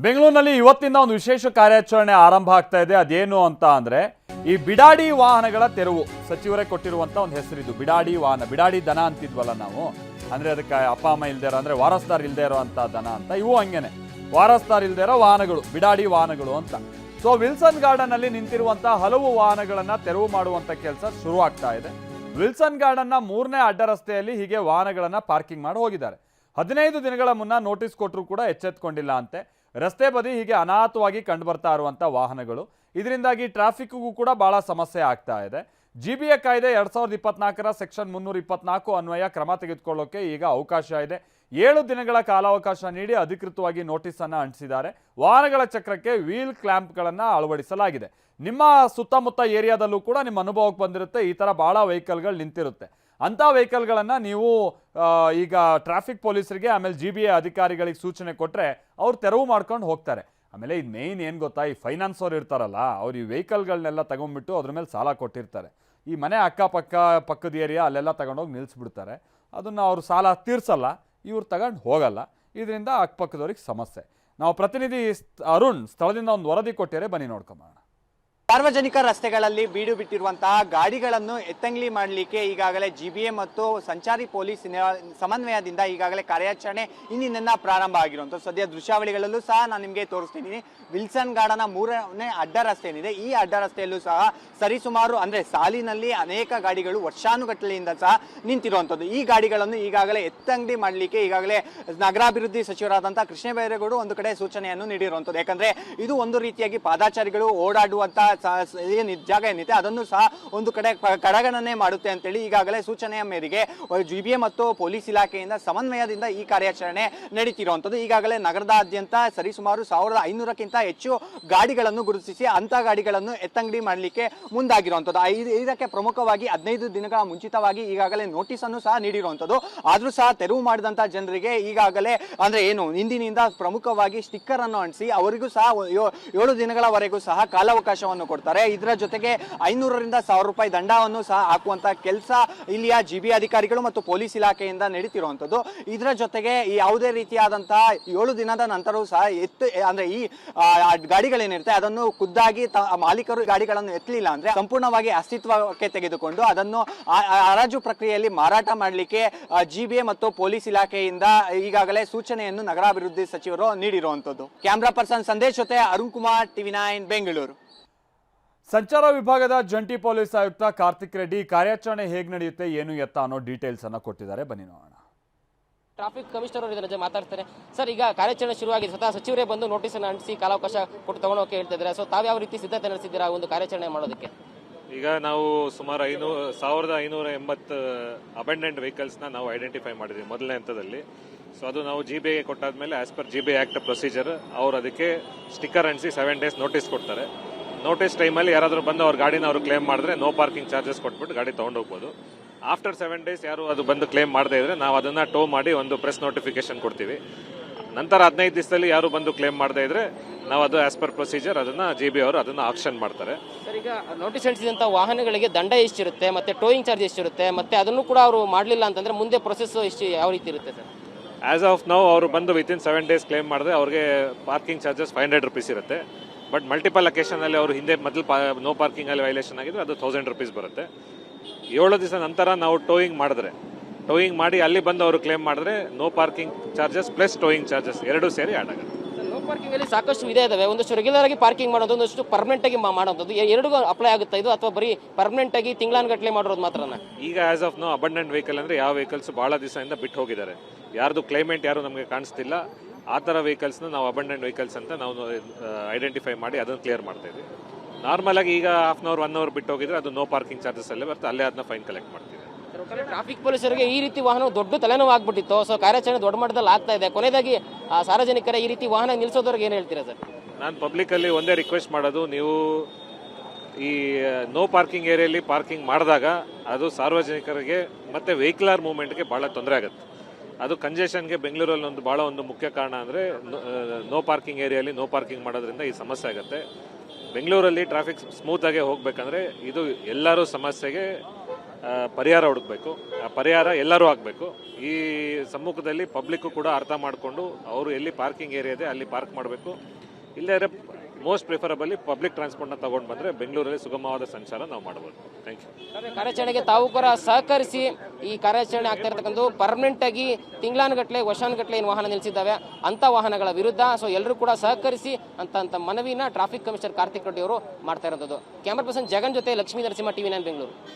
ಬೆಂಗಳೂರಿನಲ್ಲಿ ಇವತ್ತಿಂದ ಒಂದು ವಿಶೇಷ ಕಾರ್ಯಾಚರಣೆ ಆರಂಭ ಆಗ್ತಾ ಇದೆ. ಅದೇನು ಅಂತ ಅಂದ್ರೆ ಈ ಬಿಡಾಡಿ ವಾಹನಗಳ ತೆರವು. ಸಚಿವರೇ ಕೊಟ್ಟಿರುವಂತ ಒಂದು ಹೆಸರಿದು, ಬಿಡಾಡಿ ವಾಹನ. ಬಿಡಾಡಿ ದನ ಅಂತಿದ್ವಲ್ಲ ನಾವು, ಅಂದ್ರೆ ಅದಕ್ಕೆ ಅಪ್ಪ ಅಮ್ಮ ಇಲ್ದೇ ಇರೋ, ಅಂದ್ರೆ ವಾರಸ್ದಾರ್ ಇಲ್ದೇ ಇರೋ ಅಂತ ದನ ಅಂತ. ಇವು ಹಂಗೇನೆ, ವಾರಸ್ದಾರ್ ಇಲ್ದೇ ಇರೋ ವಾಹನಗಳು, ಬಿಡಾಡಿ ವಾಹನಗಳು ಅಂತ. ಸೊ ವಿಲ್ಸನ್ ಗಾರ್ಡನ್ ಅಲ್ಲಿ ನಿಂತಿರುವಂತಹ ಹಲವು ವಾಹನಗಳನ್ನ ತೆರವು ಮಾಡುವಂತ ಕೆಲಸ ಶುರು ಆಗ್ತಾ ಇದೆ. ವಿಲ್ಸನ್ ಗಾರ್ಡನ್ ನ 3ನೇ ಅಡ್ಡ ರಸ್ತೆಯಲ್ಲಿ ಹೀಗೆ ವಾಹನಗಳನ್ನ ಪಾರ್ಕಿಂಗ್ ಮಾಡಿ ಹೋಗಿದ್ದಾರೆ. 15 ದಿನಗಳ ಮುನ್ನ ನೋಟಿಸ್ ಕೊಟ್ಟರು ಕೂಡ ಎಚ್ಚೆತ್ತುಕೊಂಡಿಲ್ಲ ಅಂತೆ. ರಸ್ತೆ ಬದಿ ಹೀಗೆ ಅನಾಥವಾಗಿ ಕಂಡುಬರ್ತಾ ಇರುವಂಥ ವಾಹನಗಳು. ಇದರಿಂದಾಗಿ ಟ್ರಾಫಿಕ್ಗೂ ಕೂಡ ಬಹಳ ಸಮಸ್ಯೆ ಆಗ್ತಾ ಇದೆ. GBA ಕಾಯ್ದೆ 2024ರ ಸೆಕ್ಷನ್ 324 ಅನ್ವಯ ಕ್ರಮ ತೆಗೆದುಕೊಳ್ಳೋಕೆ ಈಗ ಅವಕಾಶ ಇದೆ. 7 ದಿನಗಳ ಕಾಲಾವಕಾಶ ನೀಡಿ ಅಧಿಕೃತವಾಗಿ ನೋಟಿಸ್ ಅನ್ನು ಅಂಟಿಸಿದ್ದಾರೆ. ವಾಹನಗಳ ಚಕ್ರಕ್ಕೆ ವೀಲ್ ಕ್ಲ್ಯಾಂಪ್ಗಳನ್ನು ಅಳವಡಿಸಲಾಗಿದೆ. ನಿಮ್ಮ ಸುತ್ತಮುತ್ತ ಏರಿಯಾದಲ್ಲೂ ಕೂಡ ನಿಮ್ಮ ಅನುಭವಕ್ಕೆ ಬಂದಿರುತ್ತೆ, ಈ ಥರ ಭಾಳ ವೆಹಿಕಲ್ಗಳು ನಿಂತಿರುತ್ತೆ. ಅಂಥ ವೆಹಿಕಲ್ಗಳನ್ನು ನೀವು ಈಗ ಟ್ರಾಫಿಕ್ ಪೊಲೀಸರಿಗೆ ಆಮೇಲೆ GBA ಅಧಿಕಾರಿಗಳಿಗೆ ಸೂಚನೆ ಕೊಟ್ಟರೆ ಅವ್ರು ತೆರವು ಮಾಡ್ಕೊಂಡು ಹೋಗ್ತಾರೆ. ಆಮೇಲೆ ಇದು ಮೇಯ್ನ್ ಏನು ಗೊತ್ತಾ, ಈ ಫೈನಾನ್ಸ್ ಅವ್ರು ಇರ್ತಾರಲ್ಲ, ಅವ್ರು ಈ ವೆಹಿಕಲ್ಗಳನ್ನೆಲ್ಲ ತಗೊಂಡ್ಬಿಟ್ಟು ಅದ್ರ ಮೇಲೆ ಸಾಲ ಕೊಟ್ಟಿರ್ತಾರೆ. ಈ ಮನೆ ಪಕ್ಕದ ಏರಿಯಾ ಅಲ್ಲೆಲ್ಲ ತಗೊಂಡೋಗಿ ನಿಲ್ಲಿಸ್ಬಿಡ್ತಾರೆ. ಅದನ್ನು ಅವ್ರು ಸಾಲ ತೀರ್ಸಲ್ಲ, ಇವ್ರು ತಗೊಂಡು ಹೋಗಲ್ಲ. ಇದರಿಂದ ಅಕ್ಕಪಕ್ಕದವ್ರಿಗೆ ಸಮಸ್ಯೆ. ನಾವು ಪ್ರತಿನಿಧಿ ಅರುಣ್ ಸ್ಥಳದಿಂದ ಒಂದು ವರದಿ ಕೊಟ್ಟಿದ್ದಾರೆ, ಬನ್ನಿ ನೋಡ್ಕೊಂಬೋಣ. ಸಾರ್ವಜನಿಕ ರಸ್ತೆಗಳಲ್ಲಿ ಬೀಡು ಬಿಟ್ಟಿರುವಂತಹ ಗಾಡಿಗಳನ್ನು ಎತ್ತಂಗಲಿ ಮಾಡಲಿಕ್ಕೆ ಈಗಾಗಲೇ GBA ಮತ್ತು ಸಂಚಾರಿ ಪೊಲೀಸ್ ಸಮನ್ವಯದಿಂದ ಈಗಾಗಲೇ ಕಾರ್ಯಾಚರಣೆ ಇಂದಿನಿಂದ ಪ್ರಾರಂಭ ಆಗಿರುವಂಥ ಸದ್ಯ ದೃಶ್ಯಾವಳಿಗಳಲ್ಲೂ ಸಹ ನಾನು ನಿಮಗೆ ತೋರಿಸ್ತೀನಿ. ವಿಲ್ಸನ್ ಗಾರ್ಡನ್ 3ನೇ ಅಡ್ಡ ರಸ್ತೆ ಏನಿದೆ, ಈ ಅಡ್ಡ ರಸ್ತೆಯಲ್ಲೂ ಸಹ ಸರಿಸುಮಾರು ಅಂದರೆ ಸಾಲಿನಲ್ಲಿ ಅನೇಕ ಗಾಡಿಗಳು ವರ್ಷಾನುಗಟ್ಟಲೆಯಿಂದ ಸಹ ನಿಂತಿರುವಂಥದ್ದು. ಈ ಗಾಡಿಗಳನ್ನು ಈಗಾಗಲೇ ಎತ್ತಂಗಡಿ ಮಾಡಲಿಕ್ಕೆ ಈಗಾಗಲೇ ನಗರಾಭಿವೃದ್ಧಿ ಸಚಿವರಾದಂಥ ಕೃಷ್ಣ ಬೈರೇಗೌಡರು ಒಂದು ಕಡೆ ಸೂಚನೆಯನ್ನು ನೀಡಿರುವಂಥದ್ದು. ಯಾಕಂದರೆ ಇದು ಒಂದು ರೀತಿಯಾಗಿ ಪಾದಾಚಾರಿಗಳು ಓಡಾಡುವಂಥ ಏನು ಜಾಗ ಏನಿದೆ ಅದನ್ನು ಸಹ ಒಂದು ಕಡೆ ಕಡೆಗಣನೆ ಮಾಡುತ್ತೆ ಅಂತೇಳಿ ಈಗಾಗಲೇ ಸೂಚನೆಯ ಮೇರೆಗೆ GBA ಮತ್ತು ಪೊಲೀಸ್ ಇಲಾಖೆಯಿಂದ ಸಮನ್ವಯದಿಂದ ಈ ಕಾರ್ಯಾಚರಣೆ ನಡೀತಿರುವಂಥದ್ದು. ಈಗಾಗಲೇ ನಗರದಾದ್ಯಂತ ಸರಿಸುಮಾರು 1500ಕ್ಕಿಂತ ಹೆಚ್ಚು ಗಾಡಿಗಳನ್ನು ಗುರುತಿಸಿ ಅಂತ ಗಾಡಿಗಳನ್ನು ಎತ್ತಂಗಡಿ ಮಾಡಲಿಕ್ಕೆ ಮುಂದಾಗಿರುವಂಥದ್ದು. ಇದಕ್ಕೆ ಪ್ರಮುಖವಾಗಿ 15 ದಿನಗಳ ಮುಂಚಿತವಾಗಿ ಈಗಾಗಲೇ ನೋಟಿಸ್ ಅನ್ನು ಸಹ ನೀಡಿರುವಂಥದ್ದು. ಆದರೂ ಸಹ ತೆರವು ಮಾಡಿದಂಥ ಜನರಿಗೆ ಈಗಾಗಲೇ ಅಂದ್ರೆ ಏನು ಇಂದಿನಿಂದ ಪ್ರಮುಖವಾಗಿ ಸ್ಟಿಕ್ಕರ್ ಅನ್ನು ಅಂಟಿಸಿ ಅವರಿಗೂ ಸಹ 7 ದಿನಗಳವರೆಗೂ ಸಹ ಕಾಲಾವಕಾಶವನ್ನು ಕೊಡ್ತಾರೆ. ಇದರ ಜೊತೆಗೆ 500ರಿಂದ 1000 ರೂಪಾಯಿ ದಂಡವನ್ನು ಸಹ ಹಾಕುವಂತ ಕೆಲಸ ಇಲ್ಲಿಯ GBA ಅಧಿಕಾರಿಗಳು ಮತ್ತು ಪೊಲೀಸ್ ಇಲಾಖೆಯಿಂದ ನಡೀತಿರುವಂತದ್ದು. ಇದರ ಜೊತೆಗೆ ಯಾವುದೇ ರೀತಿಯಾದಂತಹ 7 ದಿನದ ನಂತರವೂ ಸಹ ಅಂದ್ರೆ ಈ ಗಾಡಿಗಳೇನಿರುತ್ತೆ ಅದನ್ನು ಖುದ್ದಾಗಿ ಮಾಲೀಕರು ಗಾಡಿಗಳನ್ನು ಎತ್ತಲಿಲ್ಲ ಅಂದ್ರೆ ಸಂಪೂರ್ಣವಾಗಿ ಅಸ್ತಿತ್ವಕ್ಕೆ ತೆಗೆದುಕೊಂಡು ಅದನ್ನು ಹರಾಜು ಪ್ರಕ್ರಿಯೆಯಲ್ಲಿ ಮಾರಾಟ ಮಾಡಲಿಕ್ಕೆ GBA ಮತ್ತು ಪೊಲೀಸ್ ಇಲಾಖೆಯಿಂದ ಈಗಾಗಲೇ ಸೂಚನೆಯನ್ನು ನಗರಾಭಿವೃದ್ಧಿ ಸಚಿವರು ನೀಡಿರುವಂತದ್ದು. ಕ್ಯಾಮ್ರಾ ಪರ್ಸನ್ ಸಂದೇಶ್ ಜೊತೆ ಅರುಣ್ ಕುಮಾರ್, TV9 ಬೆಂಗಳೂರು. ಸಂಚಾರ ವಿಭಾಗದ ಜಂಟಿ ಪೊಲೀಸ್ ಆಯುಕ್ತ ಕಾರ್ತಿಕ್ ರೆಡ್ಡಿ ಕಾರ್ಯಾಚರಣೆ ಹೇಗೆ ನಡೆಯುತ್ತೆ ಏನು ಎತ್ತ ಅನ್ನೋ ಡೀಟೇಲ್ಸ್ ಅನ್ನ ಕೊಟ್ಟಿದ್ದಾರೆ, ಬನ್ನಿ ನೋಡೋಣ. ಟ್ರಾಫಿಕ್ ಕಮಿಷನರ್ ಅವರು ಇದರ ಮಾತಾಡ್ತಾರೆ. ಸರ್, ಈಗ ಕಾರ್ಯಾಚರಣೆ ಶುರುವಾಗಿದೆ, ಸ್ವತಃ ಸಚಿವರೇ ಬಂದು ನೋಟಿಸ್ ಅನ್ನು ಅಂಟಿಸಿ ಕಾಲಾವಕಾಶ ಕೊಟ್ಟು ತಗೊಂಡೋಕೆ ಹೇಳ್ತಿದ್ದಾರೆ. ಸೊ ತಾವು ಯಾವ ರೀತಿ ಸಿದ್ಧತೆ ನಡೆಸಿದ್ದೀರಾ ಒಂದು ಕಾರ್ಯಾಚರಣೆ ಮಾಡೋದಕ್ಕೆ? ಈಗ ನಾವು ಸುಮಾರು 1580 ಅಬೆಂಡೆಂಟ್ ವೆಹಿಕಲ್ಸ್ನ ನಾವು ಐಡೆಂಟಿಫೈ ಮಾಡಿದ್ವಿ ಮೊದಲನೇ ಹಂತದಲ್ಲಿ. ಸೊ ಅದು ನಾವು GBAಗೆ ಕೊಟ್ಟಾದ್ಮೇಲೆ as per GBA act procedure ಅವ್ರು ಅದಕ್ಕೆ ಸ್ಟಿಕ್ಕರ್ ಅಂಟಿಸಿ 7 ಡೇಸ್ ನೋಟಿಸ್ ಕೊಡ್ತಾರೆ. ನೋಟಿಸ್ ಟೈಮಲ್ಲಿ ಯಾರಾದರೂ ಬಂದು ಅವ್ರ ಗಾಡಿನ ಅವರು ಕ್ಲೇಮ್ ಮಾಡಿದ್ರೆ ನೋ ಪಾರ್ಕಿಂಗ್ ಚಾರ್ಜಸ್ ಕೊಟ್ಬಿಟ್ಟು ಗಾಡಿ ತೊಗೊಂಡೋಗ್ಬೋದು. ಆಫ್ಟರ್ 7 ಡೇಸ್ ಯಾರು ಅದು ಬಂದು ಕ್ಲೇಮ್ ಮಾಡದೇ ಇದ್ರೆ ನಾವು ಅದನ್ನು ಟೋ ಮಾಡಿ ಒಂದು ಪ್ರೆಸ್ ನೋಟಿಫಿಕೇಶನ್ ಕೊಡ್ತೀವಿ. ನಂತರ 15 ದಿವಸದಲ್ಲಿ ಯಾರು ಬಂದು ಕ್ಲೇಮ್ ಮಾಡದೇ ಇದ್ರೆ ನಾವು ಅದು ಆಸ್ ಪರ್ ಪ್ರೊಸೀಜರ್ ಅದನ್ನು GBA ಅವರು ಅದನ್ನು ಆಕ್ಷನ್ ಮಾಡ್ತಾರೆ. ಸರ್, ಈಗ ನೋಟಿಸ್ ಅಂಟಿಸಿದಂಥ ವಾಹನಗಳಿಗೆ ದಂಡ ಎಷ್ಟಿರುತ್ತೆ, ಮತ್ತೆ ಟೋಯಿಂಗ್ ಚಾರ್ಜ್ ಎಷ್ಟಿರುತ್ತೆ, ಮತ್ತೆ ಅದನ್ನು ಕೂಡ ಅವರು ಮಾಡಲಿಲ್ಲ ಅಂತಂದ್ರೆ ಮುಂದೆ ಪ್ರೊಸೆಸ್ ಎಷ್ಟು ಯಾವ ರೀತಿ ಇರುತ್ತೆ ಸರ್? ಆಸ್ ಆಫ್ ನೌ ಅವರು ಬಂದು ವಿತಿನ್ 7 ಡೇಸ್ ಕ್ಲೇಮ್ ಮಾಡಿದ್ರೆ ಅವ್ರಿಗೆ ಪಾರ್ಕಿಂಗ್ ಚಾರ್ಜಸ್ 500 ರೂಪೀಸ್ ಇರುತ್ತೆ. ಬಟ್ ಮಲ್ಟಿಪಲ್ ಅಕೇಶನಲ್ಲಿ ಅವರು ಹಿಂದೆ ಮೊದಲು ನೋ ಪಾರ್ಕಿಂಗ್ ಅಲ್ಲಿ ವೈಲೇಷನ್ ಆಗಿದ್ರೆ ಅದು 1000 ರೂಪೀಸ್ ಬರುತ್ತೆ. 7 ದಿವಸ ನಂತರ ನಾವು ಟೋಯಿಂಗ್ ಮಾಡಿ ಅಲ್ಲಿ ಬಂದು ಅವರು ಕ್ಲೇಮ್ ಮಾಡಿದ್ರೆ no parking charges plus towing charges ಎರಡೂ ಸೇರಿ ಆಡ್ ಆಗುತ್ತೆ. ನೋ ಪಾರ್ಕಿಂಗ್ ಅಲ್ಲಿ ಸಾಕಷ್ಟು ಇದಾವೆ, ಒಂದಷ್ಟು ರೆಗ್ಯುಲರ್ ಆಗಿ ಪಾರ್ಕಿಂಗ್ ಮಾಡೋದು, ಒಂದಷ್ಟು ಪರ್ಮನೆಂಟ್ ಆಗಿ ಮಾಡೋದು, ಎರಡಿಗೂ ಅಪ್ಲೈ ಆಗುತ್ತೆ ಇದು, ಅಥವಾ ಬರೀ ಪರ್ಮನೆಂಟ್ ಆಗಿ ತಿಂಗಳಾನುಗಟ್ಟಲೆ ಮಾಡೋದು ಮಾತ್ರನಾ? ಈಗ as of now abandoned vehicle ಅಂದ್ರೆ ಯಾವ ವೆಹಿಕಲ್ಸ್ ಬಹಳ ದಿವಸದಿಂದ ಬಿಟ್ಟು ಹೋಗಿದ್ದಾರೆ, ಯಾರ್ದು ಕ್ಲೈಮೆಂಟ್ ಯಾರು ನಮಗೆ ಕಾಣಿಸ್ತಿಲ್ಲ, ಆ ಥರ ವೆಹಿಕಲ್ಸ್ನ ನಾವು ಅಬಂಡೆಂಟ್ ವೆಹಿಕಲ್ಸ್ ಅಂತ ನಾವು ಐಡೆಂಟಿಫೈ ಮಾಡಿ ಅದನ್ನು ಕ್ಲಿಯರ್ ಮಾಡ್ತಾ ಇದ್ದೀವಿ. ನಾರ್ಮಲ್ ಆಗಿ ಈಗ ಹಾಫ್ ಅನ್ ಅವರ್ 1 ಅವರ್ ಬಿಟ್ಟು ಹೋಗಿದ್ರೆ ಅದು ನೋ ಪಾರ್ಕಿಂಗ್ ಚಾರ್ಜಸ್ ಅಲ್ಲೇ ಬರುತ್ತೆ, ಅಲ್ಲೇ ಅದನ್ನ ಫೈನ್ ಕಲೆಕ್ಟ್ ಮಾಡ್ತೀವಿ. ಟ್ರಾಫಿಕ್ ಪೊಲೀಸರಿಗೆ ಈ ರೀತಿ ವಾಹನ ದೊಡ್ಡ ತಲೆನೋವು ಆಗ್ಬಿಟ್ಟಿತ್ತು. ಸೊ ಕಾರ್ಯಾಚರಣೆ ದೊಡ್ಡ ಮಟ್ಟದಲ್ಲಿ ಆಗ್ತಾ ಇದೆ. ಕೊನೆಯದಾಗಿ ಸಾರ್ವಜನಿಕರ ಈ ರೀತಿ ವಾಹನ ನಿಲ್ಲಿಸೋದ್ರಿಗೆ ಏನು ಹೇಳ್ತೀರಾ ಸರ್? ನಾನು ಪಬ್ಲಿಕಲ್ಲಿ ಒಂದೇ ರಿಕ್ವೆಸ್ಟ್ ಮಾಡೋದು, ನೀವು ಈ ನೋ ಪಾರ್ಕಿಂಗ್ ಏರಿಯಲ್ಲಿ ಪಾರ್ಕಿಂಗ್ ಮಾಡಿದಾಗ ಅದು ಸಾರ್ವಜನಿಕರಿಗೆ ಮತ್ತು ವೆಹಿಕಲರ್ ಮೂವ್ಮೆಂಟ್ಗೆ ಭಾಳ ತೊಂದರೆ ಆಗುತ್ತೆ. ಅದು ಕಂಜೆಷನ್ಗೆ ಬೆಂಗಳೂರಲ್ಲಿ ಭಾಳ ಒಂದು ಮುಖ್ಯ ಕಾರಣ ಅಂದರೆ ನೋ ಪಾರ್ಕಿಂಗ್ ಏರಿಯಲ್ಲಿ ನೋ ಪಾರ್ಕಿಂಗ್ ಮಾಡೋದ್ರಿಂದ ಈ ಸಮಸ್ಯೆ ಆಗುತ್ತೆ. ಬೆಂಗಳೂರಲ್ಲಿ ಟ್ರಾಫಿಕ್ ಸ್ಮೂತಾಗೆ ಹೋಗಬೇಕಂದ್ರೆ ಇದು ಎಲ್ಲರೂ ಸಮಸ್ಯೆಗೆ ಪರಿಹಾರ ಹುಡುಕ್ಬೇಕು. ಆ ಪರಿಹಾರ ಎಲ್ಲರೂ ಆಗಬೇಕು. ಈ ಸಮ್ಮುಖದಲ್ಲಿ ಪಬ್ಲಿಕ್ಕು ಕೂಡ ಅರ್ಥ ಮಾಡಿಕೊಂಡು ಅವರು ಎಲ್ಲಿ ಪಾರ್ಕಿಂಗ್ ಏರಿಯಾ ಇದೆ ಅಲ್ಲಿ ಪಾರ್ಕ್ ಮಾಡಬೇಕು. ಇಲ್ಲದೇ ಮೋಸ್ಟ್ ಪ್ರಿಫರಬಲಿ ಪಬ್ಲಿಕ್ ಟ್ರಾನ್ಸ್ಪೋರ್ಟ್ನ ತಗೊಂಡು ಬಂದರೆ ಬೆಂಗಳೂರಲ್ಲಿ ಸುಗಮವಾದ ಸಂಚಾರ ನಾವು ಮಾಡ್ಬೋದು. Thank you. ಕಾರ್ಯಾಚರಣೆಗೆ ತಾವು ಕೂಡ ಸಹಕರಿಸಿ ಈ ಕಾರ್ಯಾಚರಣೆ ಆಗ್ತಾ ಇರತಕ್ಕಂಥ ಪರ್ಮನೆಂಟ್ ಆಗಿ ತಿಂಗಳಾನುಗಟ್ಟಲೆ ವರ್ಷಾನುಗಟ್ಟಲೆ ಏನು ವಾಹನ ನಿಲ್ಲಿಸಿದ್ದಾವೆ ಅಂತ ವಾಹನಗಳ ವಿರುದ್ಧ ಸೊ ಎಲ್ಲರೂ ಕೂಡ ಸಹಕರಿಸಿ ಅಂತ ಮನವಿನ ಟ್ರಾಫಿಕ್ ಕಮಿಷನರ್ ಕಾರ್ತಿಕ್ ರೆಡ್ಡಿ ಅವರು ಮಾಡ್ತಾ ಇರೋದು. ಕ್ಯಾಮರಾ ಪರ್ಸನ್ ಜಗನ್ ಜೊತೆ ಲಕ್ಷ್ಮೀ ನರಸಿಂಹ, TV9 ಬೆಂಗಳೂರು.